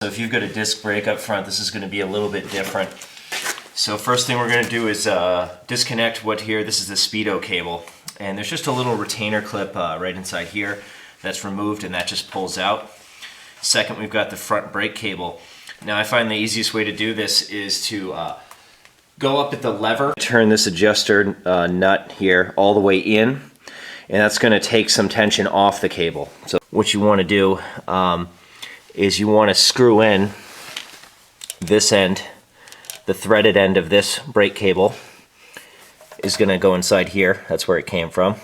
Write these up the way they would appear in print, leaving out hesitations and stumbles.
So if you've got a disc brake up front, this is going to be a little bit different. So first thing we're going to do is disconnect what here, this is the speedo cable. And there's just a little retainer clip right inside here that's removed, and that just pulls out. Second, we've got the front brake cable. Now I find the easiest way to do this is to go up at the lever, turn this adjuster nut here all the way in, and that's going to take some tension off the cable. So what you want to do is you want to screw in this end, the threaded end of this brake cable is going to go inside here. That's where it came from.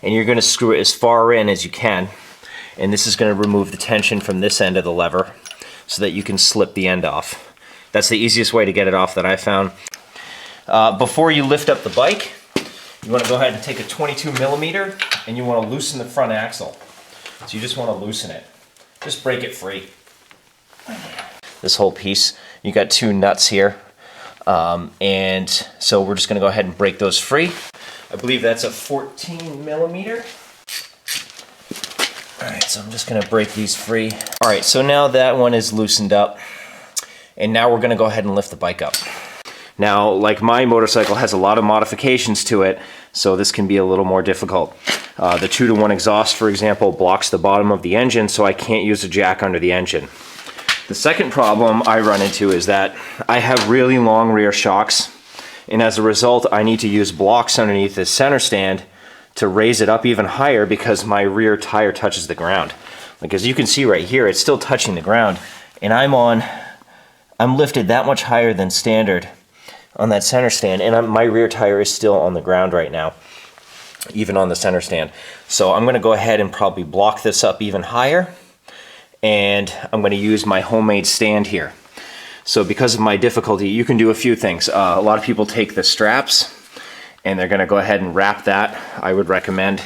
And you're going to screw it as far in as you can. And this is going to remove the tension from this end of the lever so that you can slip the end off. That's the easiest way to get it off that I found. Before you lift up the bike, you want to go ahead and take a 22mm and you want to loosen the front axle. So you just want to loosen it. Just break it free. This whole piece, you got two nuts here. And so we're just going to go ahead and break those free. I believe that's a 14mm. Alright, so I'm just going to break these free. Alright, so now that one is loosened up. And now we're going to go ahead and lift the bike up. Now, like my motorcycle has a lot of modifications to it, so this can be a little more difficult. The 2-to-1 exhaust, for example, blocks the bottom of the engine, so I can't use a jack under the engine. The second problem I run into is that I have really long rear shocks, and as a result I need to use blocks underneath this center stand to raise it up even higher because my rear tire touches the ground. Like as you can see right here, it's still touching the ground, and I'm lifted that much higher than standard on that center stand, and my rear tire is still on the ground right now, even on the center stand. So I'm going to go ahead and probably block this up even higher, and I'm going to use my homemade stand here. So because of my difficulty, you can do a few things. A lot of people take the straps and they're going to go ahead and wrap that. I would recommend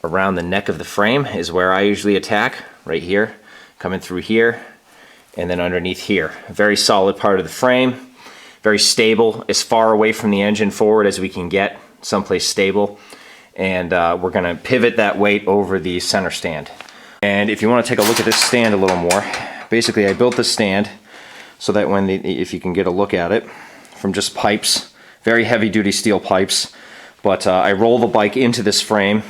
around the neck of the frame is where I usually attack, right here, coming through here, and then underneath here. A very solid part of the frame. Very stable, as far away from the engine forward as we can get, someplace stable. And we're going to pivot that weight over the center stand. And if you want to take a look at this stand a little more, basically I built this stand so that if you can get a look at it, from just pipes, very heavy duty steel pipes, but I roll the bike into this frame,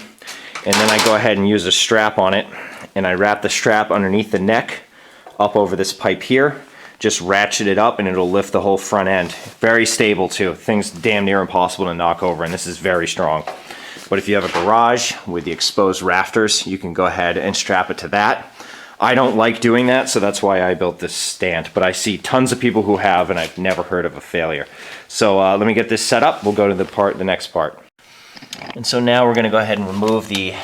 and then I go ahead and use a strap on it, and I wrap the strap underneath the neck, up over this pipe here, just ratchet it up and it'll lift the whole front end. Very stable too. Thing's damn near impossible to knock over, and this is very strong. But if you have a garage with the exposed rafters, you can go ahead and strap it to that. I don't like doing that, so that's why I built this stand. But I see tons of people who have, and I've never heard of a failure. So let me get this set up. We'll go to the next part. And so now we're going to go ahead and remove the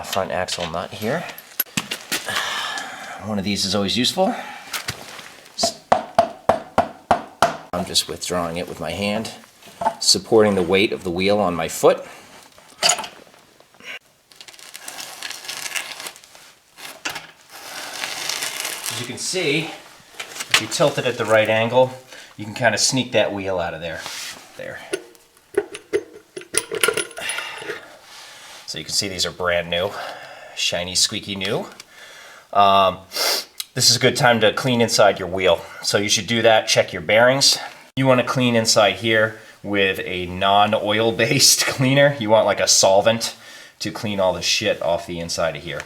front axle nut here. One of these is always useful. I'm just withdrawing it with my hand, supporting the weight of the wheel on my foot. As you can see, if you tilt it at the right angle, you can kind of sneak that wheel out of there. There. So you can see these are brand new, shiny, squeaky new. This is a good time to clean inside your wheel. So you should do that, check your bearings. You want to clean inside here with a non-oil based cleaner. You want like a solvent to clean all the shit off the inside of here.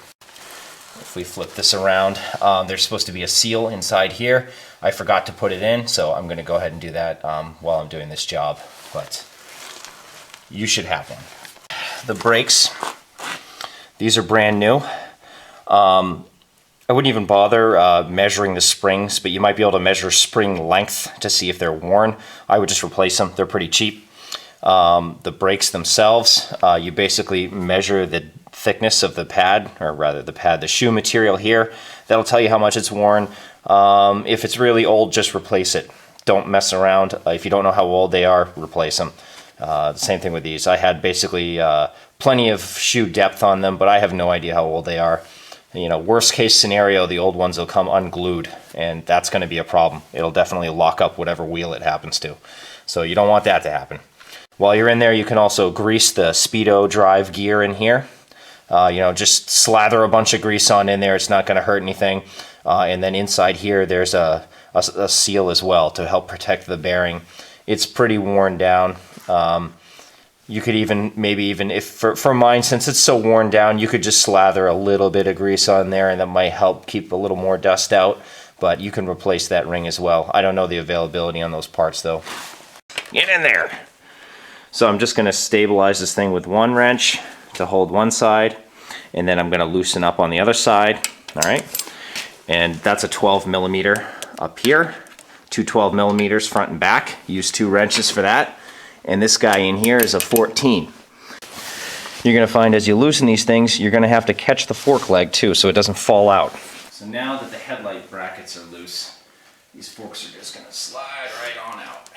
If we flip this around, there's supposed to be a seal inside here. I forgot to put it in, so I'm going to go ahead and do that while I'm doing this job, but you should have one. The brakes, these are brand new. I wouldn't even bother measuring the springs, but you might be able to measure spring length to see if they're worn. I would just replace them. They're pretty cheap. The brakes themselves, you basically measure the thickness of the pad, or rather the shoe material here. That'll tell you how much it's worn. If it's really old, just replace it. Don't mess around. If you don't know how old they are, replace them. The same thing with these. I had basically plenty of shoe depth on them, but I have no idea how old they are. You know, worst case scenario, the old ones will come unglued, and that's going to be a problem. It'll definitely lock up whatever wheel it happens to. So you don't want that to happen. While you're in there, you can also grease the speedo drive gear in here. just slather a bunch of grease on in there. It's not going to hurt anything. And then inside here, there's a seal as well to help protect the bearing. It's pretty worn down. You could maybe even if for mine, since it's so worn down, you could just slather a little bit of grease on there, and that might help keep a little more dust out. But you can replace that ring as well. I don't know the availability on those parts though. Get in there. So I'm just going to stabilize this thing with one wrench to hold one side, and then I'm going to loosen up on the other side. All right, and that's a 12 millimeter up here, two 12 millimeters front and back. Use 2 wrenches for that. And this guy in here is a 14. You're going to find as you loosen these things, you're going to have to catch the fork leg too so it doesn't fall out. So now that the headlight brackets are loose, these forks are just going to slide right on out.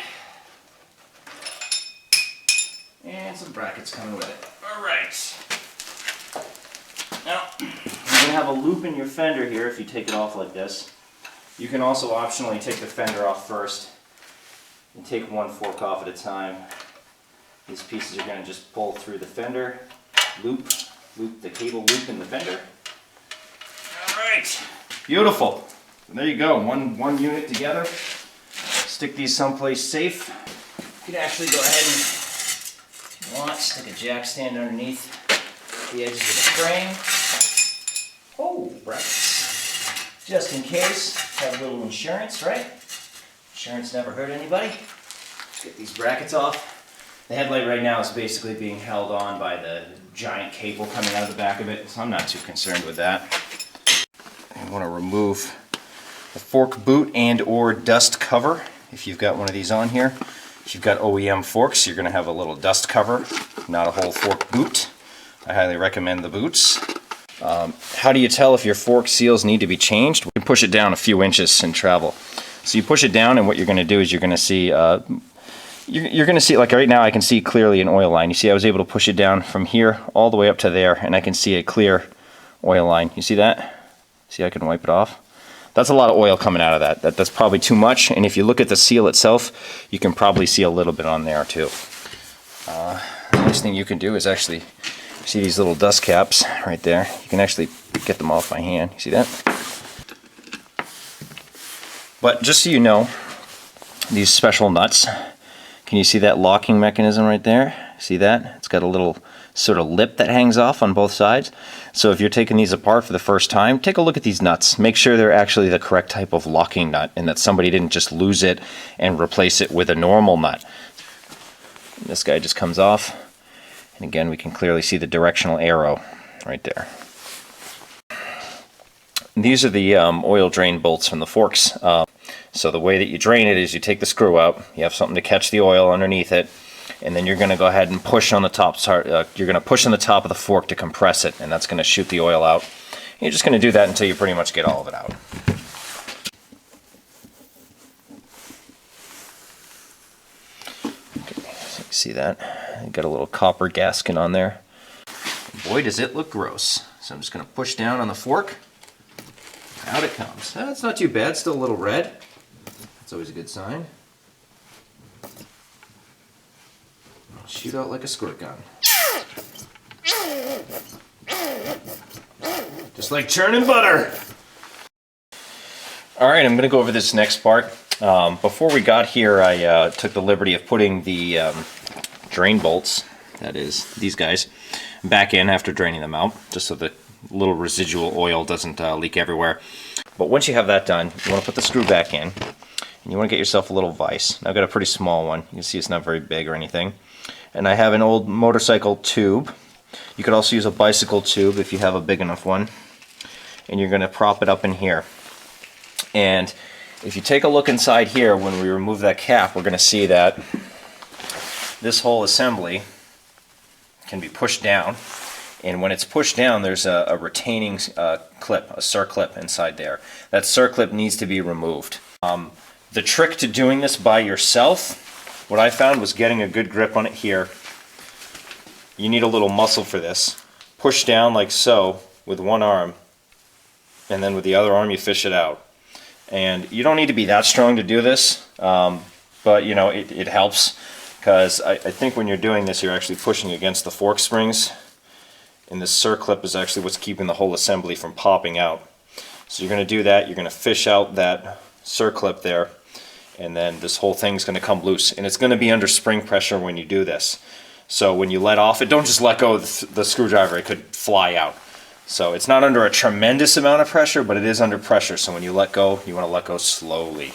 And some brackets coming with it. All right. Now, you're going to have a loop in your fender here if you take it off like this. You can also optionally take the fender off first and take one fork off at a time. These pieces are going to just pull through the fender, loop the cable loop in the fender. Alright, beautiful. And there you go, one unit together. Stick these someplace safe. You can actually go ahead and, if you want, stick a jack stand underneath the edges of the frame. Oh, brackets. Just in case, have a little insurance, right? Insurance never hurt anybody. Let's get these brackets off. The headlight right now is basically being held on by the giant cable coming out of the back of it, so I'm not too concerned with that. I want to remove the fork boot and or dust cover if you've got one of these on here. If you've got OEM forks, you're going to have a little dust cover, not a whole fork boot. I highly recommend the boots. How do you tell if your fork seals need to be changed? You can push it down a few inches and travel. So you push it down, and what you're going to do is you're going to see, you're going to see, like right now I can see clearly an oil line. You see I was able to push it down from here all the way up to there, and I can see a clear oil line. You see that? See, I can wipe it off. That's a lot of oil coming out of that. That's probably too much, and if you look at the seal itself, you can probably see a little bit on there too. The next thing you can do is actually, see these little dust caps right there? You can actually get them off by hand. You see that? But just so you know, these special nuts, can you see that locking mechanism right there? See that? It's got a little sort of lip that hangs off on both sides. So if you're taking these apart for the first time, take a look at these nuts. Make sure they're actually the correct type of locking nut and that somebody didn't just lose it and replace it with a normal nut. And this guy just comes off. And again, we can clearly see the directional arrow right there. These are the oil drain bolts from the forks. So the way that you drain it is you take the screw out, you have something to catch the oil underneath it, and then you're going to go ahead and push on the top. You're going to push on the top of the fork to compress it, and that's going to shoot the oil out. You're just going to do that until you pretty much get all of it out. Okay, so you see that? Got a little copper gasket on there. Boy, does it look gross. So I'm just going to push down on the fork. Out it comes. That's not too bad, still a little red. That's always a good sign. Shoot out like a squirt gun. Just like churning butter. Alright, I'm going to go over this next part. Before we got here, I took the liberty of putting the drain bolts, that is, these guys, back in after draining them out, just so the little residual oil doesn't leak everywhere. But once you have that done, you want to put the screw back in, and you want to get yourself a little vise. Now, I've got a pretty small one. You can see it's not very big or anything. And I have an old motorcycle tube. You could also use a bicycle tube if you have a big enough one. And you're going to prop it up in here. And if you take a look inside here, when we remove that cap, we're going to see that this whole assembly can be pushed down. And when it's pushed down, there's a retaining clip, a circlip inside there. That circlip needs to be removed. The trick to doing this by yourself, what I found was getting a good grip on it here. You need a little muscle for this. Push down like so with one arm, and then with the other arm you fish it out. And you don't need to be that strong to do this, but you know, it helps, because I think when you're doing this, you're actually pushing against the fork springs. and this circlip is actually what's keeping the whole assembly from popping out. So you're going to do that, you're going to fish out that circlip there, and then this whole thing's going to come loose, and it's going to be under spring pressure when you do this. So when you let off it, don't just let go of the screwdriver, it could fly out. So it's not under a tremendous amount of pressure, but it is under pressure, so when you let go, you want to let go slowly.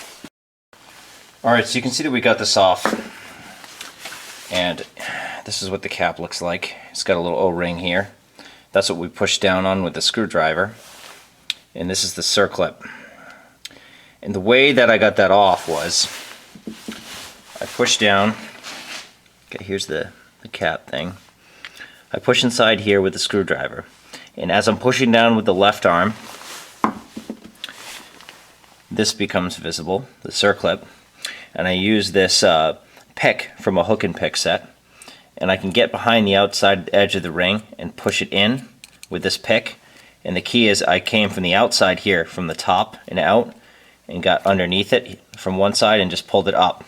Alright, so you can see that we got this off, and this is what the cap looks like. It's got a little O-ring here. That's what we pushed down on with the screwdriver. And this is the circlip. And the way that I got that off was, I pushed down, okay, here's the cap thing. I push inside here with the screwdriver. And as I'm pushing down with the left arm, this becomes visible, the circlip. And I use this pick from a hook and pick set. And I can get behind the outside edge of the ring and push it in with this pick. And the key is I came from the outside here, from the top and out, and got underneath it from one side and just pulled it up.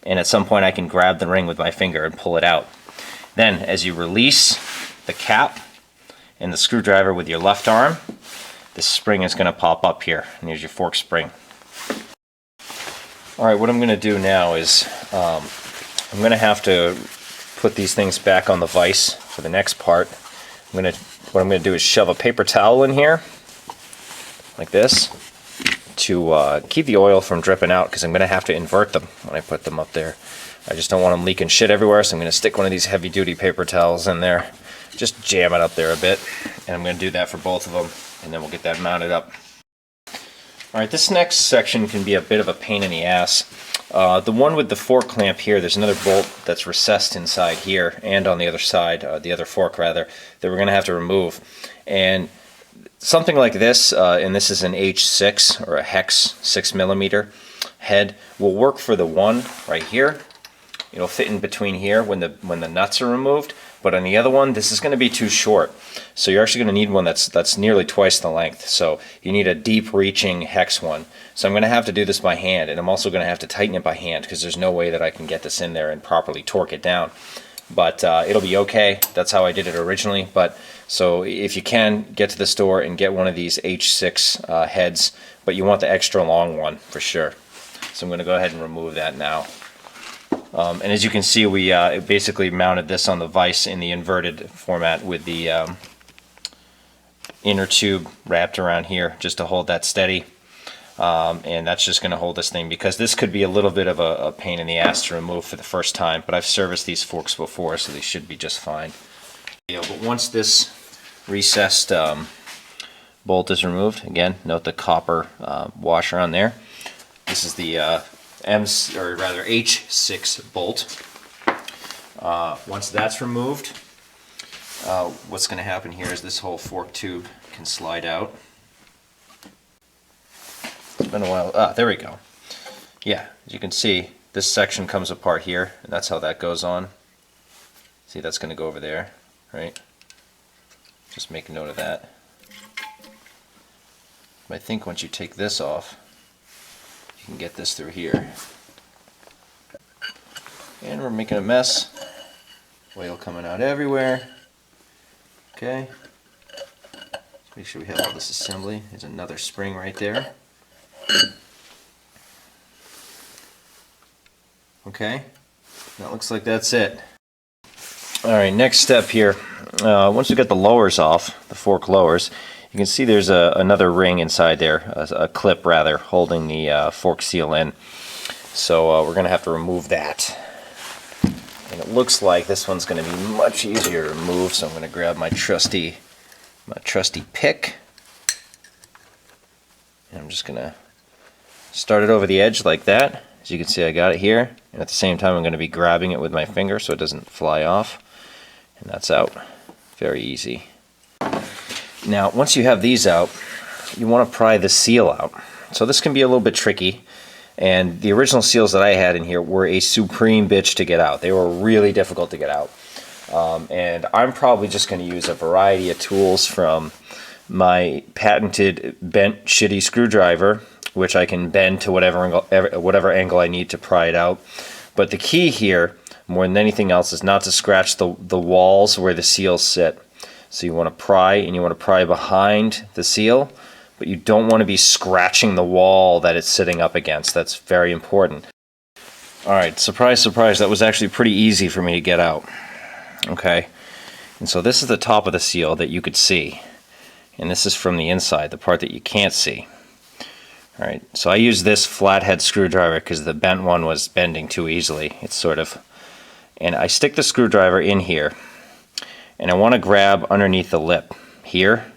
And at some point I can grab the ring with my finger and pull it out. Then as you release the cap and the screwdriver with your left arm, this spring is going to pop up here. And here's your fork spring. Alright, what I'm going to do now is I'm going to have to put these things back on the vise for the next part. What I'm going to do is shove a paper towel in here, like this, to keep the oil from dripping out, because I'm going to have to invert them when I put them up there. I just don't want them leaking shit everywhere, so I'm going to stick one of these heavy-duty paper towels in there, just jam it up there a bit, and I'm going to do that for both of them, and then we'll get that mounted up. Alright, this next section can be a bit of a pain in the ass. The one with the fork clamp here, there's another bolt that's recessed inside here, and on the other side, the other fork rather, that we're going to have to remove. And something like this, and this is an H6 or a hex 6mm head, will work for the one right here. It'll fit in between here when the nuts are removed. But on the other one, this is going to be too short. So you're actually going to need one that's nearly twice the length. So you need a deep reaching hex one. So I'm going to have to do this by hand, and I'm also going to have to tighten it by hand because there's no way that I can get this in there and properly torque it down. But it'll be okay. That's how I did it originally. But so if you can, get to the store and get one of these H6 heads, but you want the extra long one for sure. So I'm going to go ahead and remove that now. And as you can see, we basically mounted this on the vise in the inverted format with the inner tube wrapped around here just to hold that steady. And that's just going to hold this thing, because this could be a little bit of a pain in the ass to remove for the first time, but I've serviced these forks before, so they should be just fine. But once this recessed bolt is removed, again, note the copper washer on there. This is the H6 bolt. Once that's removed, what's going to happen here is this whole fork tube can slide out. It's been a while. There we go. Yeah, as you can see, this section comes apart here, and that's how that goes on. See, that's going to go over there, right? Just make a note of that. But I think once you take this off, you can get this through here. And we're making a mess. Oil coming out everywhere. Okay. Make sure we have all this assembly. There's another spring right there. Okay. That looks like that's it. Alright, next step here. Once we get the lowers off, the fork lowers, you can see there's another ring inside there, a clip rather, holding the fork seal in. So we're going to have to remove that. And it looks like this one's going to be much easier to remove, so I'm going to grab my trusty pick. And I'm just going to start it over the edge like that. As you can see, I got it here. And at the same time, I'm going to be grabbing it with my finger so it doesn't fly off. And that's out. Very easy. Now, once you have these out, you want to pry the seal out. So this can be a little bit tricky. And the original seals that I had in here were a supreme bitch to get out. They were really difficult to get out. And I'm probably just going to use a variety of tools, from my patented bent shitty screwdriver, which I can bend to whatever angle I need to pry it out. But the key here, more than anything else, is not to scratch the walls where the seals sit. So you want to pry, and you want to pry behind the seal, but you don't want to be scratching the wall that it's sitting up against. That's very important. Alright, surprise, surprise, that was actually pretty easy for me to get out. Okay, and so this is the top of the seal that you could see. And this is from the inside, the part that you can't see. Alright, so I use this flathead screwdriver because the bent one was bending too easily. It's sort of... And I stick the screwdriver in here, and I want to grab underneath the lip here,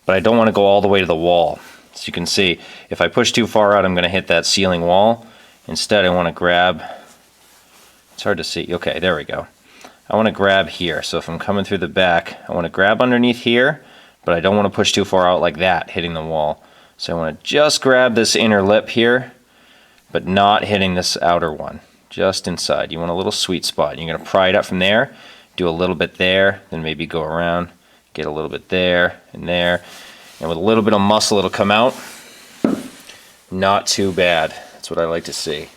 but I don't want to go all the way to the wall. As you can see, if I push too far out, I'm going to hit that ceiling wall. Instead, I want to grab... It's hard to see. Okay, there we go. I want to grab here. So if I'm coming through the back, I want to grab underneath here, but I don't want to push too far out like that, hitting the wall. So I want to just grab this inner lip here, but not hitting this outer one. Just inside. You want a little sweet spot. You're going to pry it up from there, do a little bit there, then maybe go around, get a little bit there and there. And with a little bit of muscle, it'll come out. Not too bad. That's what I like to see.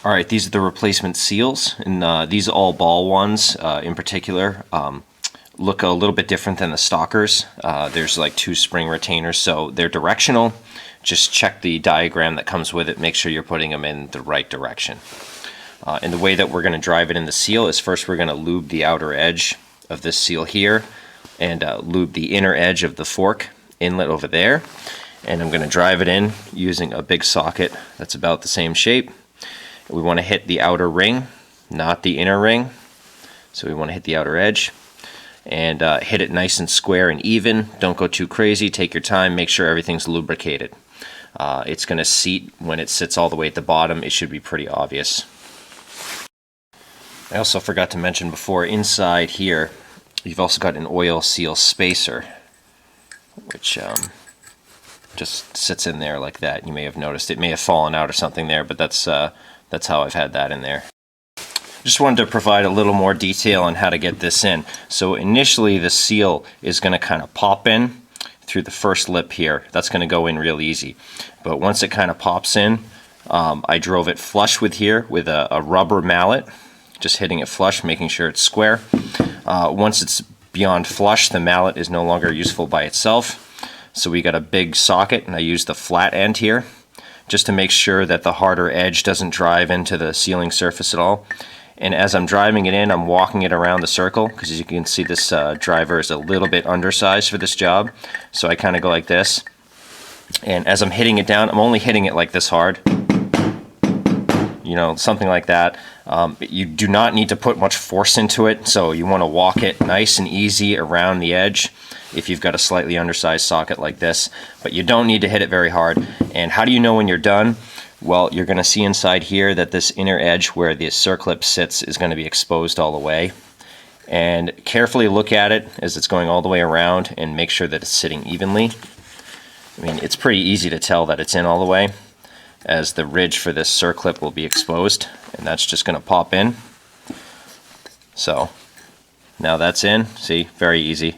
Alright, these are the replacement seals, and these all ball ones in particular look a little bit different than the stockers. There's like 2 spring retainers, so they're directional. Just check the diagram that comes with it, make sure you're putting them in the right direction. And the way that we're going to drive it in the seal is first we're going to lube the outer edge of this seal here, and lube the inner edge of the fork inlet over there. And I'm going to drive it in using a big socket that's about the same shape. We want to hit the outer ring, not the inner ring. So we want to hit the outer edge and hit it nice and square and even. Don't go too crazy. Take your time. Make sure everything's lubricated. It's going to seat when it sits all the way at the bottom. It should be pretty obvious. I also forgot to mention before, inside here, you've also got an oil seal spacer, which just sits in there like that. You may have noticed it may have fallen out or something there, but that's how I've had that in there. Just wanted to provide a little more detail on how to get this in. So initially the seal is going to kind of pop in through the first lip here. That's going to go in real easy. But once it kind of pops in, I drove it flush with here with a rubber mallet, just hitting it flush, making sure it's square. Once it's beyond flush, the mallet is no longer useful by itself. So we got a big socket, and I used the flat end here just to make sure that the harder edge doesn't drive into the sealing surface at all. And as I'm driving it in, I'm walking it around the circle, because as you can see, this driver is a little bit undersized for this job. So I kind of go like this. And as I'm hitting it down, I'm only hitting it like this hard. You know, something like that. You do not need to put much force into it, so you want to walk it nice and easy around the edge if you've got a slightly undersized socket like this. But you don't need to hit it very hard. And how do you know when you're done? Well, you're going to see inside here that this inner edge where the circlip sits is going to be exposed all the way. And carefully look at it as it's going all the way around and make sure that it's sitting evenly. I mean, it's pretty easy to tell that it's in all the way, as the ridge for this circlip will be exposed, and that's just going to pop in. So now that's in. See, very easy.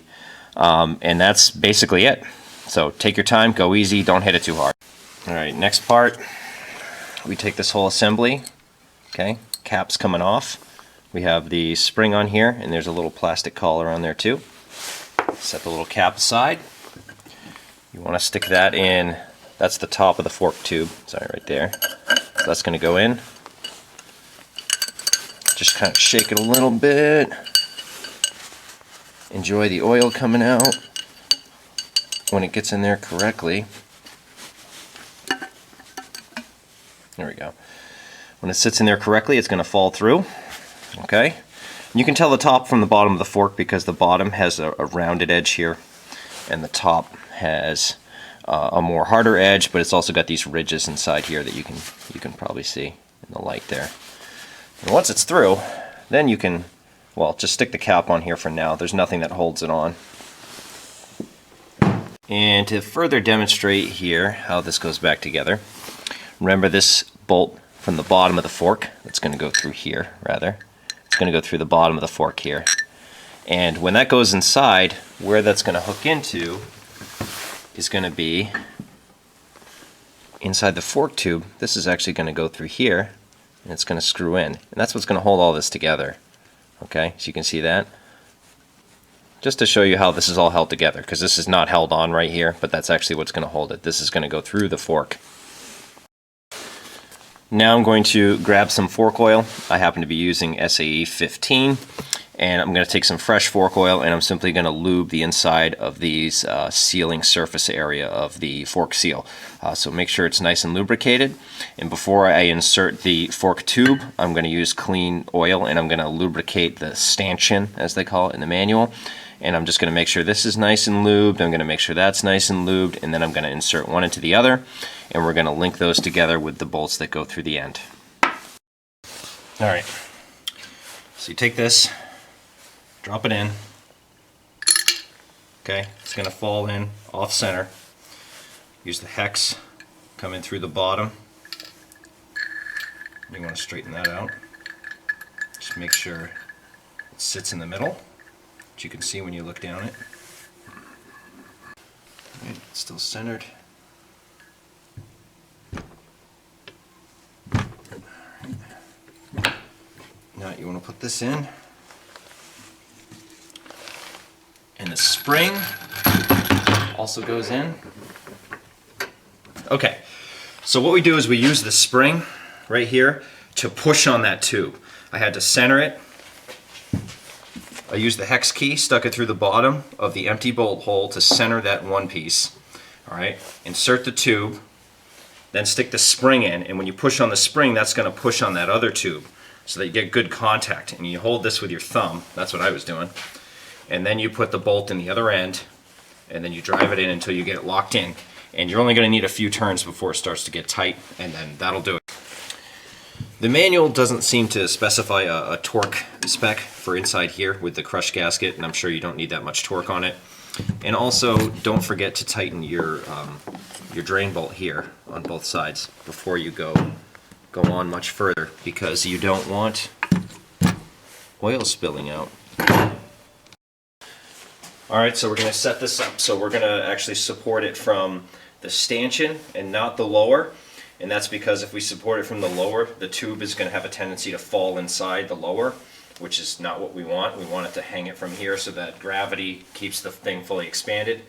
And that's basically it. So take your time, go easy, don't hit it too hard. Alright, next part, we take this whole assembly. Okay, cap's coming off. We have the spring on here, and there's a little plastic collar on there too. Set the little cap aside. You want to stick that in. That's the top of the fork tube. Sorry, right there. So that's going to go in. Just kind of shake it a little bit. Enjoy the oil coming out when it gets in there correctly. There we go. When it sits in there correctly, it's going to fall through. Okay. And you can tell the top from the bottom of the fork because the bottom has a rounded edge here, and the top has a more harder edge, but it's also got these ridges inside here that you can probably see in the light there. And once it's through, then you can, well, just stick the cap on here for now. There's nothing that holds it on. And to further demonstrate here how this goes back together, remember this bolt from the bottom of the fork that's going to go through here, rather. It's going to go through the bottom of the fork here. And when that goes inside, where that's going to hook into is going to be inside the fork tube. This is actually going to go through here, and it's going to screw in. And that's what's going to hold all this together. Okay, so you can see that. just to show you how this is all held together, because this is not held on right here, but that's actually what's going to hold it. This is going to go through the fork. Now I'm going to grab some fork oil. I happen to be using SAE 15, and I'm going to take some fresh fork oil, and I'm simply going to lube the inside of these sealing surface area of the fork seal. So make sure it's nice and lubricated. And before I insert the fork tube, I'm going to use clean oil, and I'm going to lubricate the stanchion, as they call it in the manual. And I'm just going to make sure this is nice and lubed. I'm going to make sure that's nice and lubed, and then I'm going to insert one into the other, and we're going to link those together with the bolts that go through the end. Alright, so you take this, drop it in. Okay, it's going to fall in off center. Use the hex, come in through the bottom. You want to straighten that out. Just make sure it sits in the middle, which you can see when you look down it. Right, it's still centered. Now you want to put this in. And the spring also goes in. Okay, so what we do is we use the spring right here to push on that tube. I had to center it. I used the hex key, stuck it through the bottom of the empty bolt hole to center that one piece. All right, insert the tube, then stick the spring in, and when you push on the spring, that's going to push on that other tube so that you get good contact. And you hold this with your thumb, that's what I was doing, and then you put the bolt in the other end, and then you drive it in until you get it locked in. And you're only going to need a few turns before it starts to get tight, and then that'll do it. The manual doesn't seem to specify a torque spec for inside here with the crush gasket, and I'm sure you don't need that much torque on it. And also, don't forget to tighten your drain bolt here on both sides before you go on much further, because you don't want oil spilling out. Alright, so we're going to set this up. So we're going to actually support it from the stanchion and not the lower. And that's because if we support it from the lower, the tube is going to have a tendency to fall inside the lower, which is not what we want. We want it to hang it from here so that gravity keeps the thing fully expanded.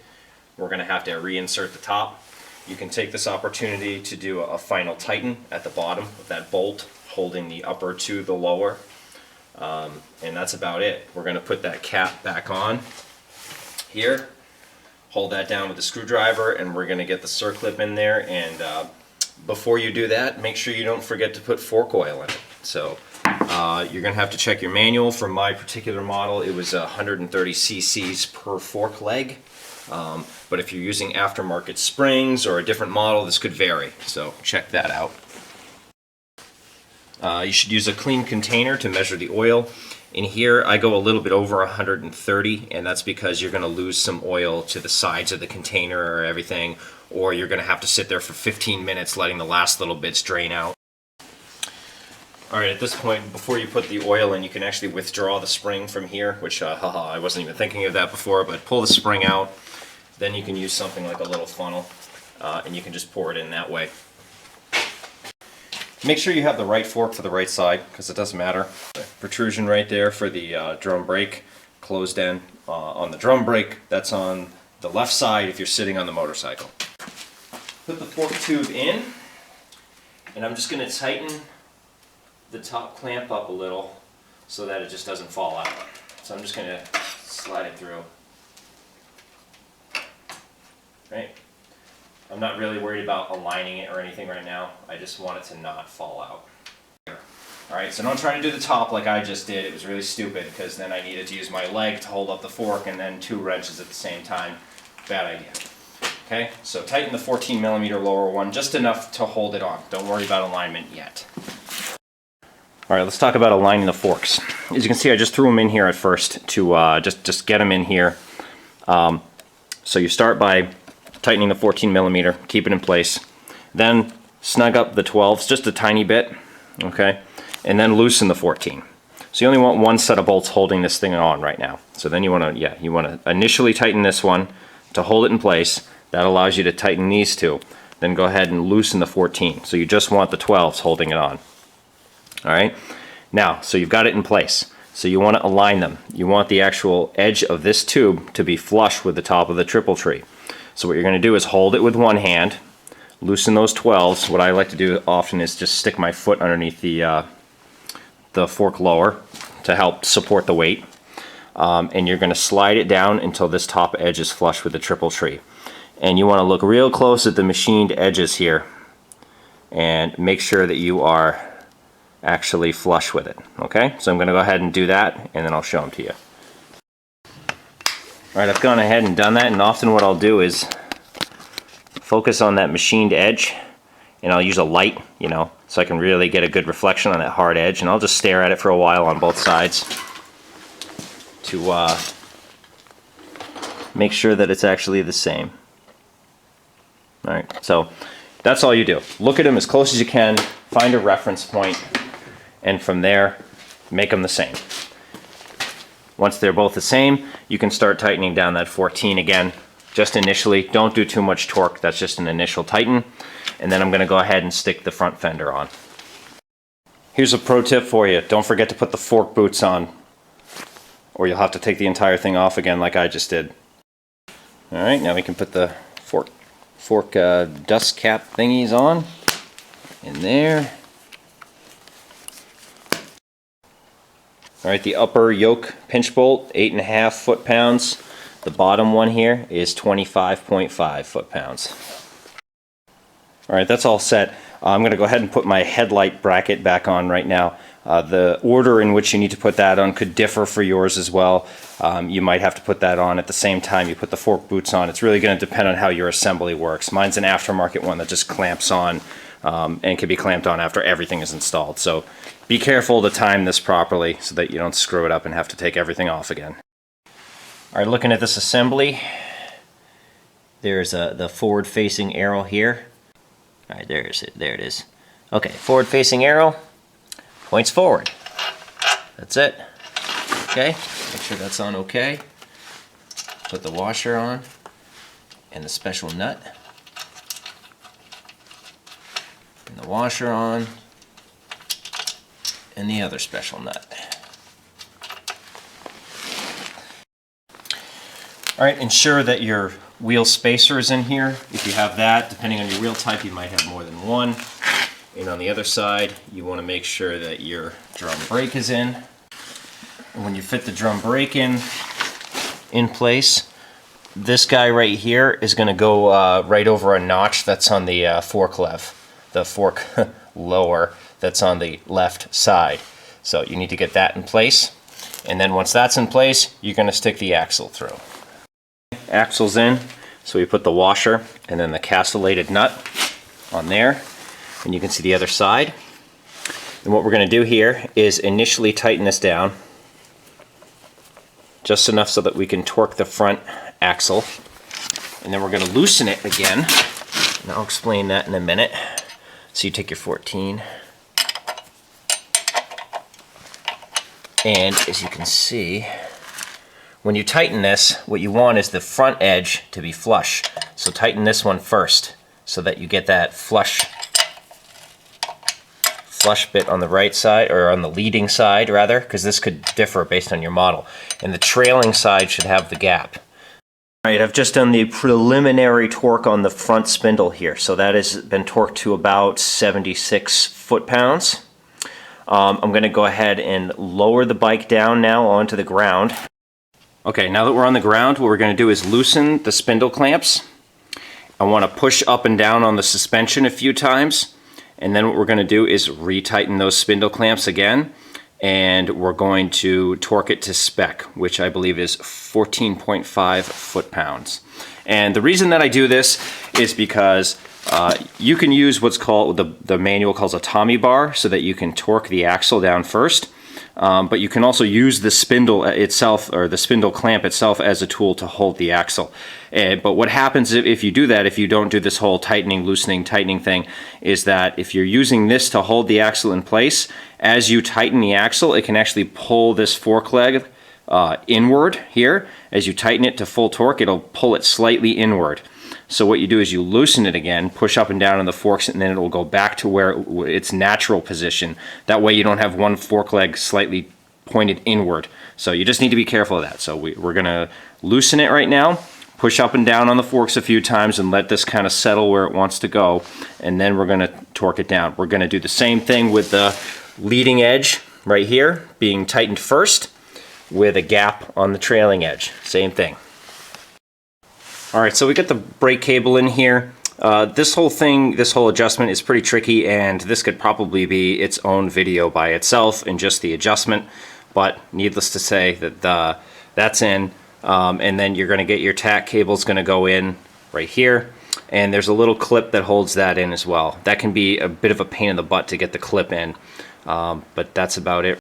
We're going to have to reinsert the top. You can take this opportunity to do a final tighten at the bottom of that bolt holding the upper to the lower. And that's about it. We're going to put that cap back on here, hold that down with the screwdriver, and we're going to get the circlip in there. And before you do that, make sure you don't forget to put fork oil in it. So you're going to have to check your manual. For my particular model, it was 130 cc's per fork leg. But if you're using aftermarket springs or a different model, this could vary. So check that out. You should use a clean container to measure the oil. In here, I go a little bit over 130, and that's because you're going to lose some oil to the sides of the container or everything, or you're going to have to sit there for 15 minutes letting the last little bits drain out. Alright, at this point, before you put the oil in, you can actually withdraw the spring from here, which, haha, I wasn't even thinking of that before, but pull the spring out. Then you can use something like a little funnel, and you can just pour it in that way. Make sure you have the right fork for the right side, because it doesn't matter. Protrusion right there for the drum brake, closed end on the drum brake. That's on the left side if you're sitting on the motorcycle. Put the fork tube in, and I'm just going to tighten the top clamp up a little so that it just doesn't fall out. So I'm just going to slide it through. Right? I'm not really worried about aligning it or anything right now. I just want it to not fall out. Alright, so don't try to do the top like I just did. It was really stupid because then I needed to use my leg to hold up the fork and then 2 wrenches at the same time. Bad idea. Okay, so tighten the 14mm lower one just enough to hold it on. Don't worry about alignment yet. Alright, let's talk about aligning the forks. As you can see, I just threw them in here at first to just get them in here. So you start by tightening the 14mm, keep it in place. Then snug up the 12s just a tiny bit, okay? And then loosen the 14. So you only want one set of bolts holding this thing on right now. So then you want to initially tighten this one to hold it in place. That allows you to tighten these two. Then go ahead and loosen the 14. So you just want the 12s holding it on. All right. Now, so you've got it in place. So you want to align them. You want the actual edge of this tube to be flush with the top of the triple tree. So what you're going to do is hold it with one hand, loosen those 12s. What I like to do often is just stick my foot underneath the fork lower to help support the weight. And you're going to slide it down until this top edge is flush with the triple tree. And you want to look real close at the machined edges here and make sure that you are actually flush with it. Okay, so I'm going to go ahead and do that, and then I'll show them to you. Alright, I've gone ahead and done that, and often what I'll do is focus on that machined edge, and I'll use a light, you know, so I can really get a good reflection on that hard edge, and I'll just stare at it for a while on both sides to make sure that it's actually the same. Alright, so that's all you do. Look at them as close as you can, find a reference point, and from there, make them the same. Once they're both the same, you can start tightening down that 14 again, just initially. Don't do too much torque, that's just an initial tighten. And then I'm going to go ahead and stick the front fender on. Here's a pro tip for you. Don't forget to put the fork boots on, or you'll have to take the entire thing off again like I just did. Alright, now we can put the fork dust cap thingies on in there. Alright, the upper yoke pinch bolt, 8.5 foot-pounds. The bottom one here is 25.5 foot-pounds. Alright, that's all set. I'm going to go ahead and put my headlight bracket back on right now. The order in which you need to put that on could differ for yours as well. You might have to put that on at the same time you put the fork boots on. It's really going to depend on how your assembly works. Mine's an aftermarket one that just clamps on and can be clamped on after everything is installed. So be careful to time this properly so that you don't screw it up and have to take everything off again. Alright, looking at this assembly, there's the forward-facing arrow here. Alright, there it is. Okay, forward-facing arrow points forward. That's it. Okay, make sure that's on okay. Put the washer on and the special nut. And the washer on and the other special nut. Alright, ensure that your wheel spacer is in here. If you have that, depending on your wheel type, you might have more than one. And on the other side, you want to make sure that your drum brake is in. And when you fit the drum brake in place, this guy right here is going to go right over a notch that's on the fork lower that's on the left side. So you need to get that in place. And then once that's in place, you're going to stick the axle through. Axle's in, so we put the washer and then the castellated nut on there. And you can see the other side. And what we're going to do here is initially tighten this down just enough so that we can torque the front axle. And then we're going to loosen it again. And I'll explain that in a minute. So you take your 14. And as you can see, when you tighten this, what you want is the front edge to be flush. So tighten this one first so that you get that flush bit on the right side, or on the leading side rather, because this could differ based on your model. And the trailing side should have the gap. Alright, I've just done the preliminary torque on the front spindle here. So that has been torqued to about 76 foot-pounds. I'm going to go ahead and lower the bike down now onto the ground. Okay, now that we're on the ground, what we're going to do is loosen the spindle clamps. I want to push up and down on the suspension a few times. And then what we're going to do is retighten those spindle clamps again, and we're going to torque it to spec, which I believe is 14.5 foot-pounds. And the reason that I do this is because you can use what's called, the manual calls a Tommy bar, so that you can torque the axle down first. But you can also use the spindle itself, or the spindle clamp itself, as a tool to hold the axle. But what happens if you do that, if you don't do this whole tightening, loosening, tightening thing, is that if you're using this to hold the axle in place, as you tighten the axle, it can actually pull this fork leg inward here. As you tighten it to full torque, it'll pull it slightly inward. So what you do is you loosen it again, push up and down on the forks, and then it will go back to where its natural position. That way you don't have one fork leg slightly pointed inward. So you just need to be careful of that. So we're gonna loosen it right now, push up and down on the forks a few times and let this kind of settle where it wants to go. And then we're gonna torque it down. We're gonna do the same thing with the leading edge right here being tightened first with a gap on the trailing edge. Same thing. All right, so we got the brake cable in here. This whole adjustment is pretty tricky, and this could probably be its own video by itself and just the adjustment. But needless to say that that's in, and then you're going to get your tack cable's going to go in right here, and there's a little clip that holds that in as well. That can be a bit of a pain in the butt to get the clip in, but that's about it.